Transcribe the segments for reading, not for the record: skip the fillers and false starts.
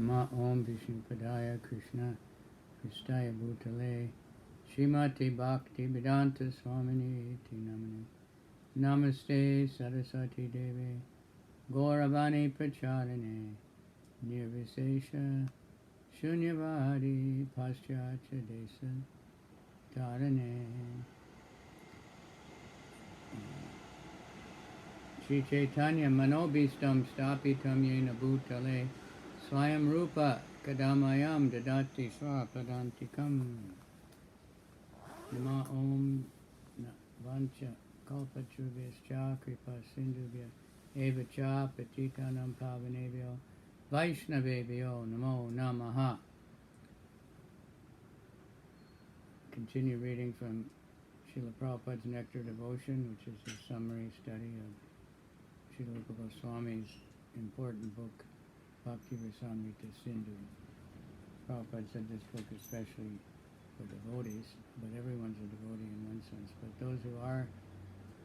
Nama Om Vishnupadaya Krishna Kristaya Bhutale Srimati Bhakti Vedanta Swamini Ti Namane Namaste Saraswati Devi Gauravani Pracharine Nirvisesha Shunyavadi Paschatya Desa Tarane Shri Chaitanya Manobhistam Stapitam Yena Bhutale Swayam Rupa Kadamayam Dadati Swapadantikam Nama Om Vancha Kalpachubhyascha Kripa Sindhubhya Eva Cha Patitanam Pavanebhyo Vaishnavebhyo Namo Namaha. Continue reading from Srila Prabhupada's Nectar Devotion, which is a summary study of Srila Rupa Goswami's important book, Bhakti Rasamrita Sindhu. Prabhupada said this book especially for devotees, but everyone's a devotee in one sense. But those who are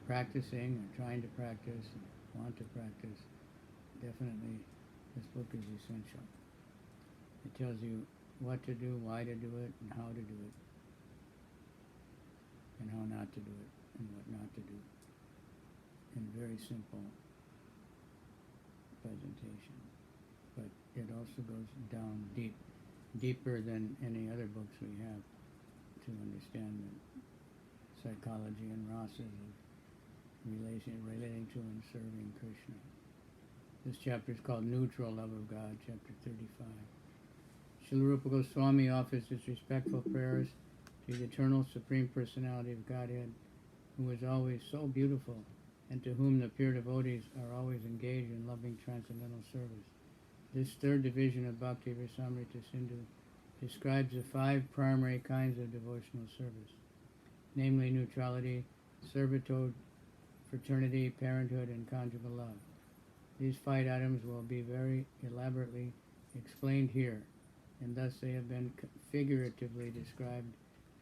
practicing or trying to practice and want to practice, definitely this book is essential. It tells you what to do, why to do it, and how to do it, and how not to do it, and what not to do, in very simple presentation. But it also goes down deeper than any other books we have to understand the psychology and rasas of relating to and serving Krishna. This chapter is called Neutral Love of God, chapter 35. Srila Rupa Goswami offers his respectful prayers to the eternal Supreme Personality of Godhead, who is always so beautiful, and to whom the pure devotees are always engaged in loving transcendental service. This third division of Bhakti Rasamrita Sindhu describes the 5 primary kinds of devotional service, namely neutrality, servitude, fraternity, parenthood, and conjugal love. These 5 items will be very elaborately explained here, and thus they have been figuratively described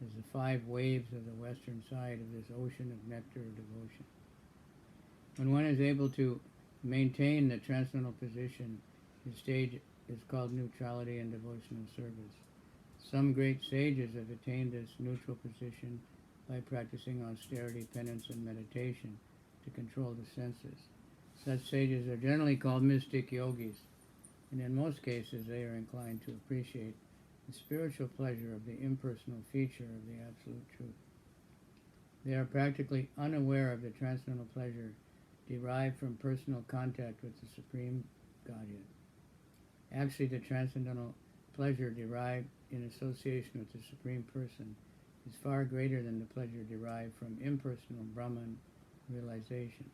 as the 5 waves of the western side of this ocean of nectar of devotion. When one is able to maintain the transcendental position, the stage is called neutrality and devotional service. Some great sages have attained this neutral position by practicing austerity, penance, and meditation to control the senses. Such sages are generally called mystic yogis, and in most cases they are inclined to appreciate the spiritual pleasure of the impersonal feature of the Absolute Truth. They are practically unaware of the transcendental pleasure derived from personal contact with the Supreme Godhead. Actually, the transcendental pleasure derived in association with the Supreme Person is far greater than the pleasure derived from impersonal Brahman realization.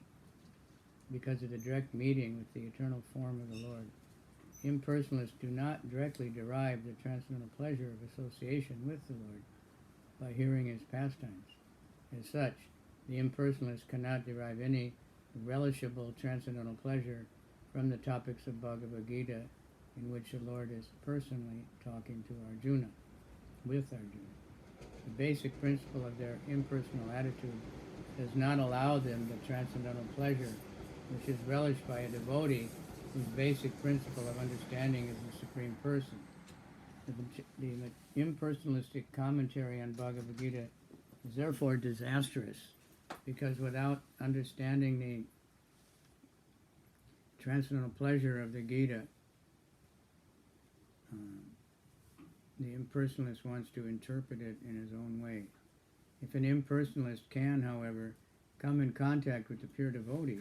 Because of the direct meeting with the eternal form of the Lord, impersonalists do not directly derive the transcendental pleasure of association with the Lord by hearing his pastimes. As such, the impersonalist cannot derive any relishable transcendental pleasure from the topics of Bhagavad Gita, in which the Lord is personally talking to Arjuna, with Arjuna. The basic principle of their impersonal attitude does not allow them the transcendental pleasure which is relished by a devotee whose basic principle of understanding is the Supreme Person. The impersonalistic commentary on Bhagavad Gita is therefore disastrous, because without understanding the transcendental pleasure of the Gita, the impersonalist wants to interpret it in his own way. If an impersonalist can, however, come in contact with the pure devotee,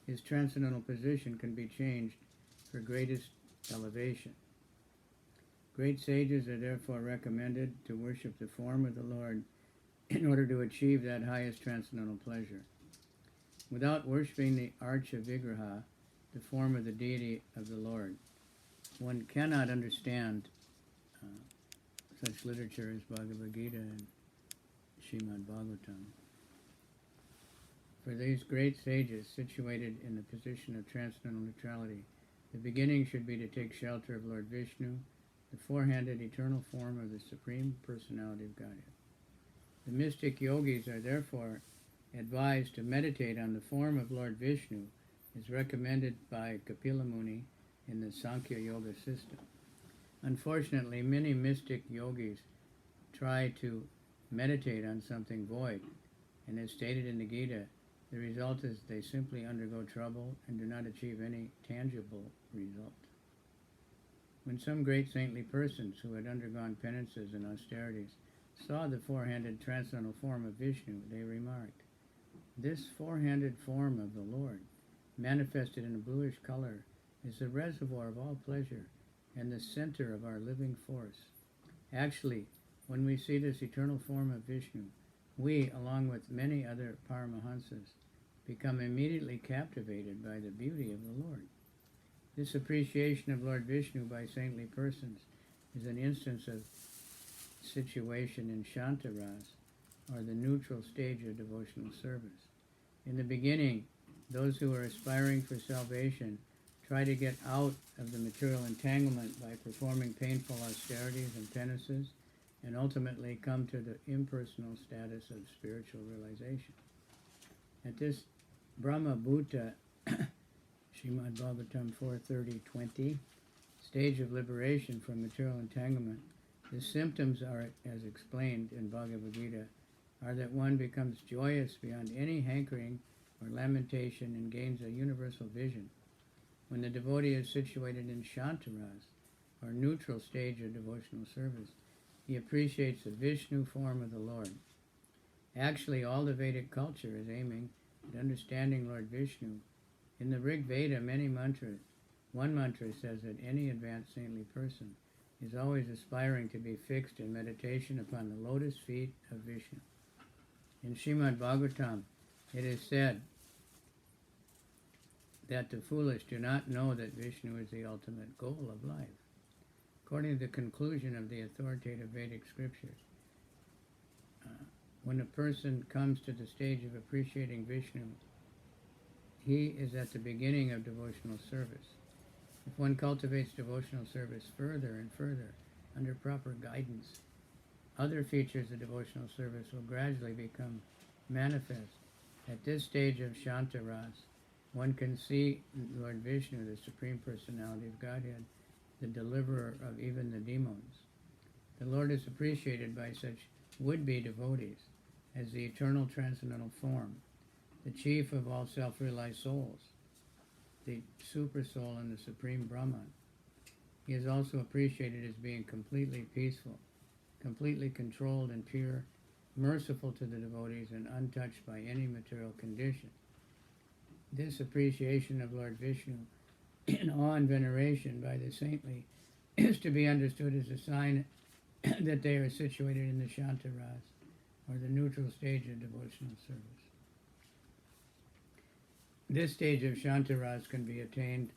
his transcendental position can be changed for greatest elevation. Great sages are therefore recommended to worship the form of the Lord in order to achieve that highest transcendental pleasure. Without worshiping the Archa Vigraha, the form of the deity of the Lord, one cannot understand such literature as Bhagavad Gita and Srimad Bhagavatam. For these great sages situated in the position of transcendental neutrality, the beginning should be to take shelter of Lord Vishnu, the four-handed eternal form of the Supreme Personality of Godhead. The mystic yogis are therefore advised to meditate on the form of Lord Vishnu as recommended by Kapila Muni in the Sankhya Yoga system. Unfortunately, many mystic yogis try to meditate on something void, and as stated in the Gita, the result is they simply undergo trouble and do not achieve any tangible result. When some great saintly persons who had undergone penances and austerities saw the four-handed transcendental form of Vishnu, they remarked, "This four-handed form of the Lord, manifested in a bluish color, is the reservoir of all pleasure and the center of our living force. Actually, when we see this eternal form of Vishnu, we, along with many other Paramahansas, become immediately captivated by the beauty of the Lord. This appreciation of Lord Vishnu by saintly persons is an instance of situation in Shantaras, or the neutral stage of devotional service. In the beginning, those who are aspiring for salvation try to get out of the material entanglement by performing painful austerities and penances, and ultimately come to the impersonal status of spiritual realization. At this Brahma Bhuta, Srimad Bhagavatam 4:30-20, stage of liberation from material entanglement, the symptoms are, as explained in Bhagavad Gita, are that one becomes joyous beyond any hankering or lamentation and gains a universal vision. When the devotee is situated in Shantaras, or neutral stage of devotional service, he appreciates the Vishnu form of the Lord. Actually, all the Vedic culture is aiming at understanding Lord Vishnu. In the Rig Veda, many mantras, one mantra says that any advanced saintly person is always aspiring to be fixed in meditation upon the lotus feet of Vishnu. In Srimad Bhagavatam, it is said that the foolish do not know that Vishnu is the ultimate goal of life. According to the conclusion of the authoritative Vedic scriptures, when a person comes to the stage of appreciating Vishnu, he is at the beginning of devotional service. If one cultivates devotional service further and further under proper guidance, other features of devotional service will gradually become manifest. At this stage of Shantaras, one can see Lord Vishnu, the Supreme Personality of Godhead, the deliverer of even the demons. The Lord is appreciated by such would-be devotees as the eternal transcendental form, the chief of all self-realized souls, the Supersoul and the Supreme Brahman. He is also appreciated as being completely peaceful, completely controlled and pure, merciful to the devotees, and untouched by any material condition. This appreciation of Lord Vishnu in awe and veneration by the saintly is to be understood as a sign that they are situated in the Shantaras, or the neutral stage of devotional service. This stage of Shantaras can be attained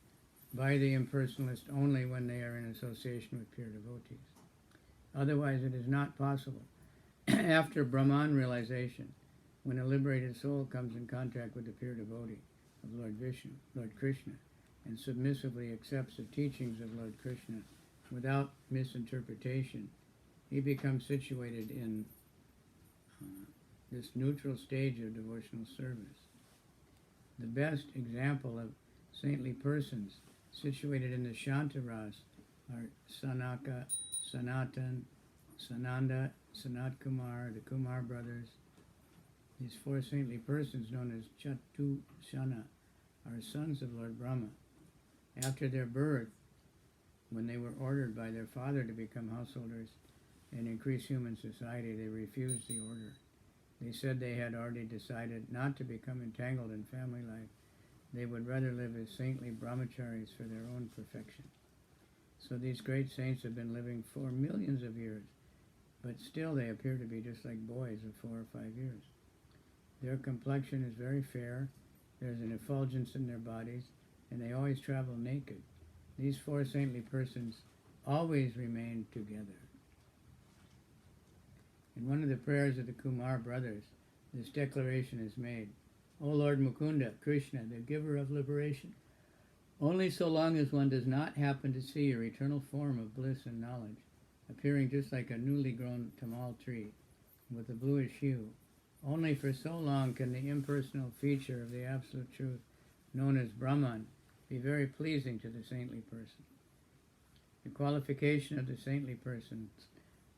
by the impersonalist only when they are in association with pure devotees. Otherwise, it is not possible. After Brahman realization, when a liberated soul comes in contact with the pure devotee of Lord Vishnu, Lord Krishna, and submissively accepts the teachings of Lord Krishna without misinterpretation, he becomes situated in this neutral stage of devotional service. The best example of saintly persons situated in the Shantaras are Sanaka, Sanatan, Sananda, Sanat Kumar, the Kumar brothers. These four saintly persons, known as Chatusana, are sons of Lord Brahma. After their birth, when they were ordered by their father to become householders and increase human society, they refused the order. They said they had already decided not to become entangled in family life. They would rather live as saintly brahmacharis for their own perfection. So these great saints have been living for millions of years, but still they appear to be just like boys of 4 or 5 years. Their complexion is very fair, there's an effulgence in their bodies, and they always travel naked. These four saintly persons always remain together. In one of the prayers of the Kumar brothers, this declaration is made: O Lord Mukunda, Krishna, the giver of liberation, only so long as one does not happen to see your eternal form of bliss and knowledge, appearing just like a newly grown tamal tree with a bluish hue, only for so long can the impersonal feature of the absolute truth, known as Brahman, be very pleasing to the saintly person. The qualification of the saintly persons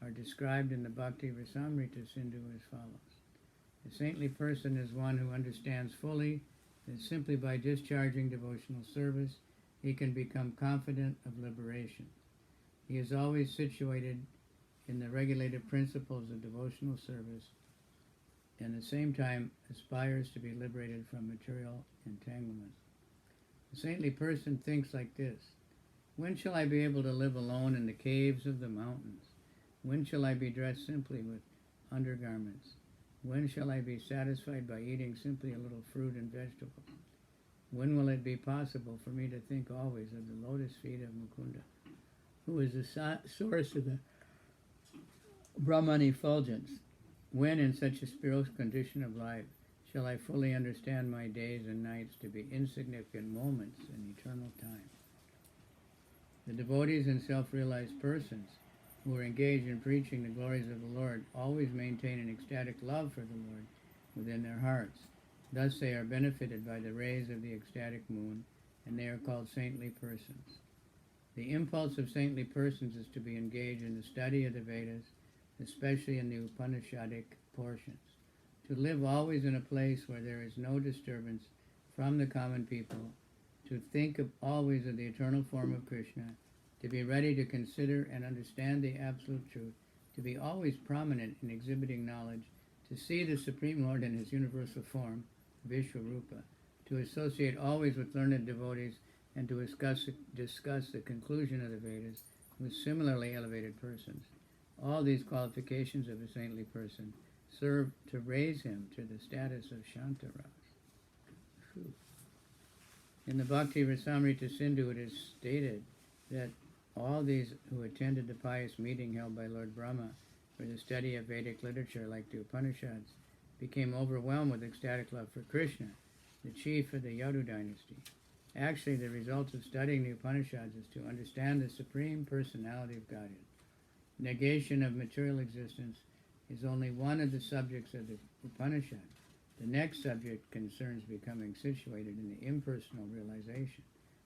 are described in the Bhakti Rasamrita Sindhu as follows. The saintly person is one who understands fully that simply by discharging devotional service, he can become confident of liberation. He is always situated in the regulated principles of devotional service and at the same time aspires to be liberated from material entanglements. The saintly person thinks like this: when shall I be able to live alone in the caves of the mountains? When shall I be dressed simply with undergarments? When shall I be satisfied by eating simply a little fruit and vegetables? When will it be possible for me to think always of the lotus feet of Mukunda, who is the source of the Brahman effulgence? When, in such a spiritual condition of life, shall I fully understand my days and nights to be insignificant moments in eternal time? The devotees and self-realized persons who are engaged in preaching the glories of the Lord always maintain an ecstatic love for the Lord within their hearts. Thus they are benefited by the rays of the ecstatic moon, and they are called saintly persons. The impulse of saintly persons is to be engaged in the study of the Vedas, especially in the Upanishadic portions, to live always in a place where there is no disturbance from the common people, to think always of the eternal form of Krishna, to be ready to consider and understand the absolute truth, to be always prominent in exhibiting knowledge, to see the Supreme Lord in his universal form, Vishwarupa, to associate always with learned devotees, and to discuss the conclusion of the Vedas with similarly elevated persons. All these qualifications of a saintly person serve to raise him to the status of Shantaras. In the Bhakti Rasamrita Sindhu it is stated that all these who attended the pious meeting held by Lord Brahma for the study of Vedic literature like the Upanishads became overwhelmed with ecstatic love for Krishna, the chief of the Yadu dynasty. Actually, the result of studying the Upanishads is to understand the Supreme Personality of Godhead. Negation of material existence is only one of the subjects of the Upanishad. The next subject concerns becoming situated in the impersonal realization.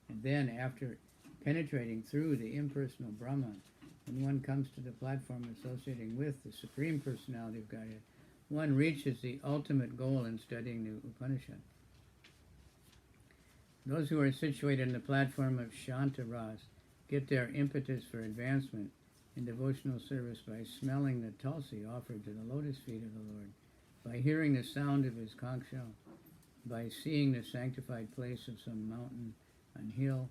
And then, after penetrating through the impersonal Brahman, when one comes to the platform associating with the Supreme Personality of Godhead, one reaches the ultimate goal in studying the Upanishad. Those who are situated in the platform of Shantaras get their impetus for advancement in devotional service by smelling the tulsi offered to the lotus feet of the Lord, by hearing the sound of his conch shell, by seeing the sanctified place of some mountain and hill,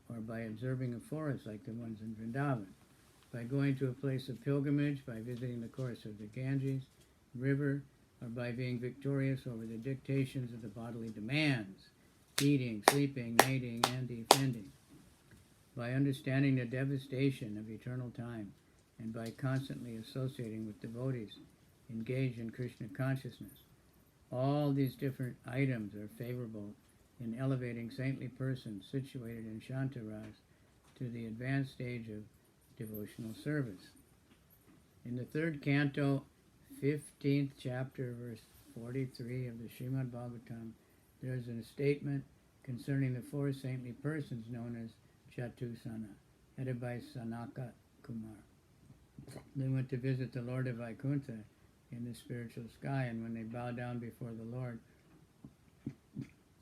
or by observing a forest like the ones in Vrindavan, by going to a place of pilgrimage, by visiting the course of the Ganges river, or by being victorious over the dictations of the bodily demands, eating, sleeping, mating, and defending, by understanding the devastation of eternal time, and by constantly associating with devotees engaged in Krishna consciousness. All these different items are favorable in elevating saintly persons situated in Shantaras to the advanced stage of devotional service. In the third canto, 15th chapter, verse 43 of the Srimad Bhagavatam, there is a statement concerning the four saintly persons known as Chatusana, headed by Sanaka Kumar. They went to visit the Lord of Vaikuntha in the spiritual sky, and when they bowed down before the Lord,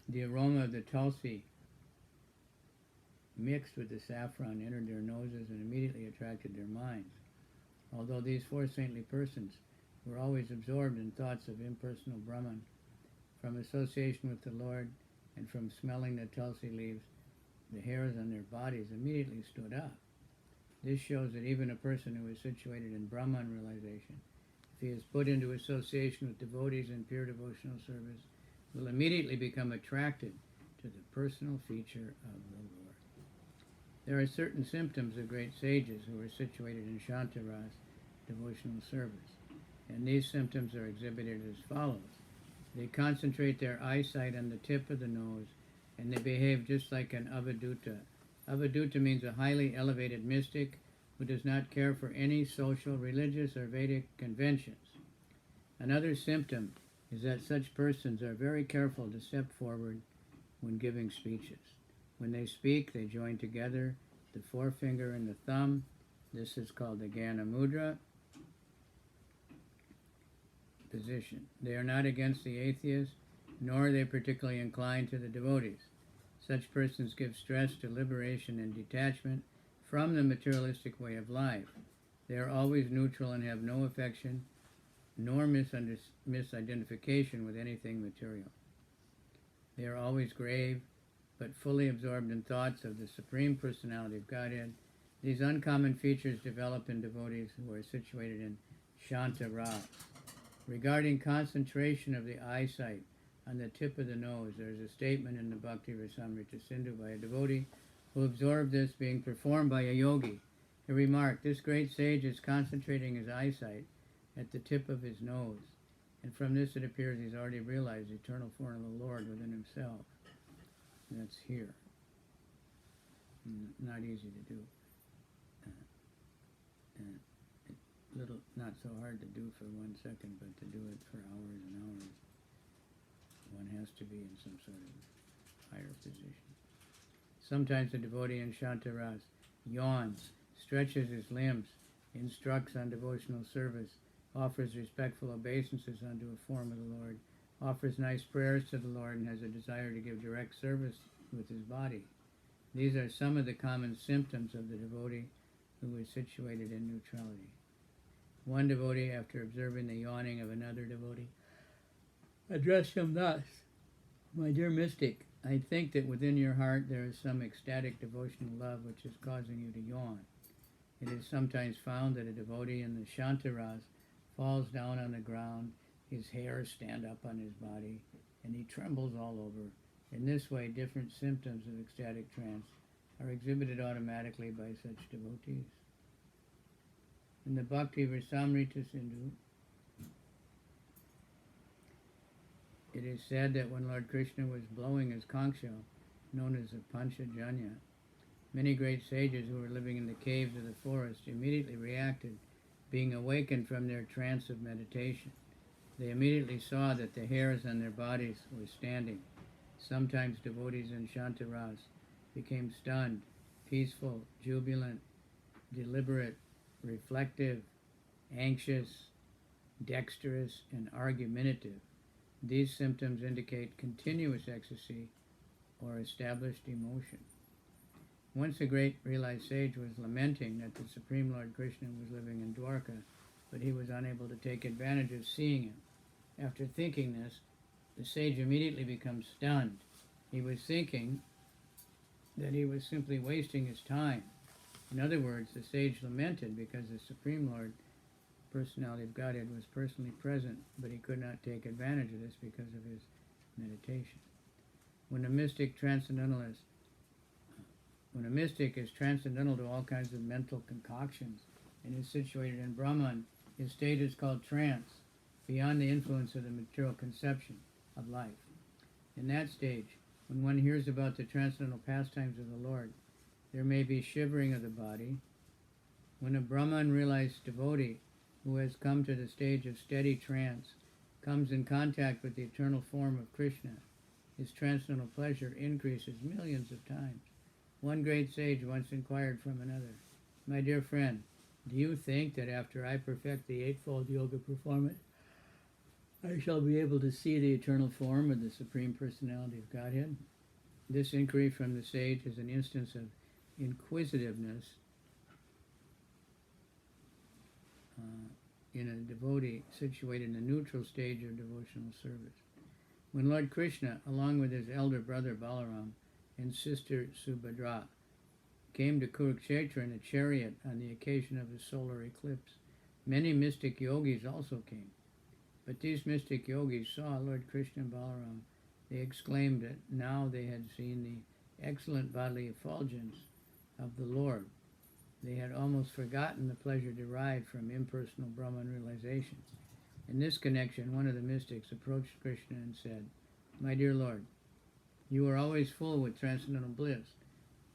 the aroma of the tulsi mixed with the saffron entered their noses and immediately attracted their minds. Although these four saintly persons were always absorbed in thoughts of impersonal Brahman, from association with the Lord and from smelling the tulsi leaves, the hairs on their bodies immediately stood up. This shows that even a person who is situated in Brahman realization, if he is put into association with devotees in pure devotional service, will immediately become attracted to the personal feature of the Lord. There are certain symptoms of great sages who are situated in Shantaras devotional service, and these symptoms are exhibited as follows. They concentrate their eyesight on the tip of the nose, and they behave just like an avaduta. Avaduta means a highly elevated mystic who does not care for any social, religious, or Vedic conventions. Another symptom is that such persons are very careful to step forward when giving speeches. When they speak, they join together the forefinger and the thumb. This is called the Gana Mudra position. They are not against the atheists, nor are they particularly inclined to the devotees. Such persons give stress to liberation and detachment from the materialistic way of life. They are always neutral and have no affection nor misidentification with anything material. They are always grave, but fully absorbed in thoughts of the Supreme Personality of Godhead. These uncommon features develop in devotees who are situated in Shanta Ras. Regarding concentration of the eyesight on the tip of the nose, there is a statement in the Bhakti Rasamrita Sindhu by a devotee who observed this being performed by a yogi. He remarked, "This great sage is concentrating his eyesight at the tip of his nose, and from this it appears he's already realized the eternal form of the Lord within himself." And that's here. Not easy to do. Little, not so hard to do for 1 second, but to do it for hours and hours, one has to be in some sort of higher position. Sometimes the devotee in Shantaras yawns, stretches his limbs, instructs on devotional service, offers respectful obeisances unto a form of the Lord, offers nice prayers to the Lord, and has a desire to give direct service with his body. These are some of the common symptoms of the devotee who is situated in neutrality. One devotee, after observing the yawning of another devotee, addressed him thus: "My dear mystic, I think that within your heart there is some ecstatic devotional love which is causing you to yawn. It is sometimes found that a devotee in the Shantaras falls down on the ground, his hairs stand up on his body, and he trembles all over. In this way, different symptoms of ecstatic trance are exhibited automatically by such devotees." In the Bhakti Rasamrita Sindhu, it is said that when Lord Krishna was blowing his conch shell, known as the Panchajanya, many great sages who were living in the caves of the forest immediately reacted, being awakened from their trance of meditation. They immediately saw that the hairs on their bodies were standing. Sometimes devotees in Shantaras became stunned, peaceful, jubilant, deliberate, reflective, anxious, dexterous, and argumentative. These symptoms indicate continuous ecstasy or established emotion. Once a great realized sage was lamenting that the Supreme Lord Krishna was living in Dwarka, but he was unable to take advantage of seeing him. After thinking this, the sage immediately becomes stunned. He was thinking that he was simply wasting his time. In other words, the sage lamented because the Supreme Lord, Personality of Godhead, was personally present, but he could not take advantage of this because of his meditation. When a mystic is transcendental to all kinds of mental concoctions and is situated in Brahman, his state is called trance, beyond the influence of the material conception of life. In that stage, when one hears about the transcendental pastimes of the Lord, there may be shivering of the body. When a Brahman realized devotee who has come to the stage of steady trance comes in contact with the eternal form of Krishna, his transcendental pleasure increases millions of times. One great sage once inquired from another, "My dear friend, do you think that after I perfect the Eightfold Yoga performance, I shall be able to see the eternal form of the Supreme Personality of Godhead?" This inquiry from the sage is an instance of inquisitiveness in a devotee situated in the neutral stage of devotional service. When Lord Krishna, along with his elder brother Balaram and sister Subhadra, came to Kurukshetra in a chariot on the occasion of the solar eclipse, many mystic yogis also came. But these mystic yogis saw Lord Krishna and Balaram. They exclaimed that now they had seen the excellent bodily effulgence of the Lord. They had almost forgotten the pleasure derived from impersonal Brahman realization. In this connection, one of the mystics approached Krishna and said, "My dear Lord, you are always full with transcendental bliss,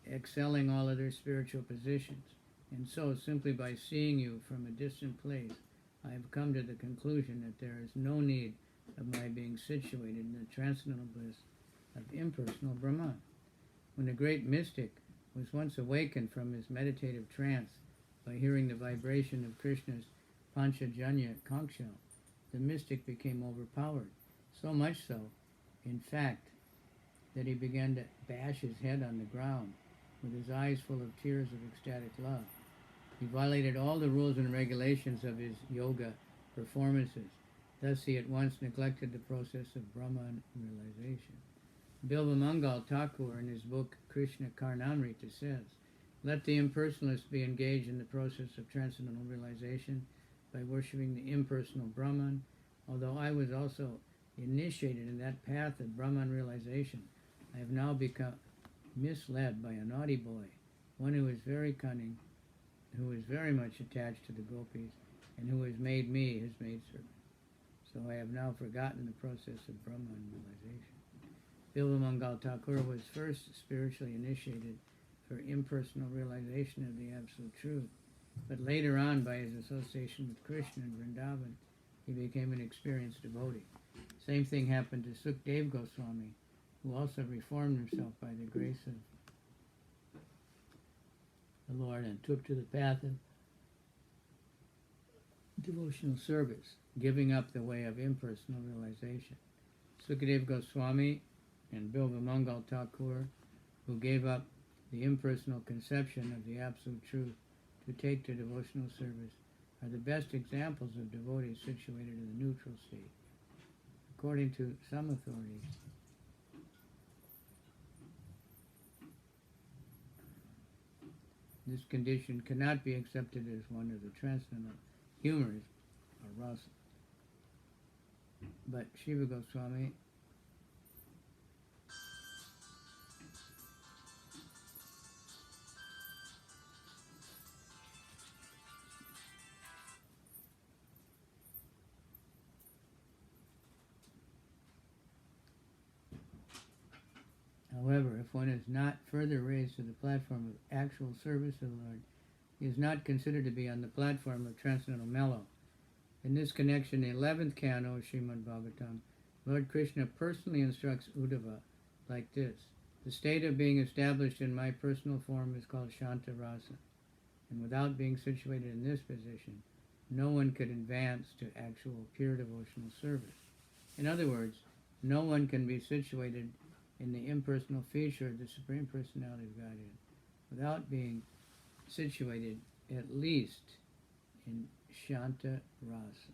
excelling all other spiritual positions, and so simply by seeing you from a distant place, I have come to the conclusion that there is no need of my being situated in the transcendental bliss of impersonal Brahman." When the great mystic was once awakened from his meditative trance by hearing the vibration of Krishna's Panchajanya conch shell, the mystic became overpowered, so much so, in fact, that he began to bash his head on the ground with his eyes full of tears of ecstatic love. He violated all the rules and regulations of his yoga performances. Thus he at once neglected the process of Brahman realization. Bilvamangal Thakur in his book Krishna Karnamrita says, "Let the impersonalist be engaged in the process of transcendental realization by worshipping the impersonal Brahman. Although I was also initiated in that path of Brahman realization, I have now become misled by a naughty boy, one who is very cunning, who is very much attached to the gopis, and who has made me his maidservant. So I have now forgotten the process of Brahman realization." Bilvamangal Thakur was first spiritually initiated for impersonal realization of the Absolute Truth, but later on, by his association with Krishna in Vrindavan, he became an experienced devotee. Same thing happened to Sukdev Goswami, who also reformed himself by the grace of the Lord and took to the path of devotional service, giving up the way of impersonal realization. Sukdev Goswami and Bilvamangal Thakur, who gave up the impersonal conception of the Absolute Truth to take to devotional service, are the best examples of devotees situated in the neutral state. According to some authorities, this condition cannot be accepted as one of the transcendental humors or rasa. But Shiva Goswami However, if one is not further raised to the platform of actual service to the Lord, he is not considered to be on the platform of transcendental mellow. In this connection, the 11th canto of Srimad Bhagavatam, Lord Krishna personally instructs Uddhava like this: "The state of being established in my personal form is called Shanta Rasa, and without being situated in this position, no one could advance to actual pure devotional service." In other words, no one can be situated in the impersonal feature of the Supreme Personality of Godhead without being situated at least in Shanta Rasa.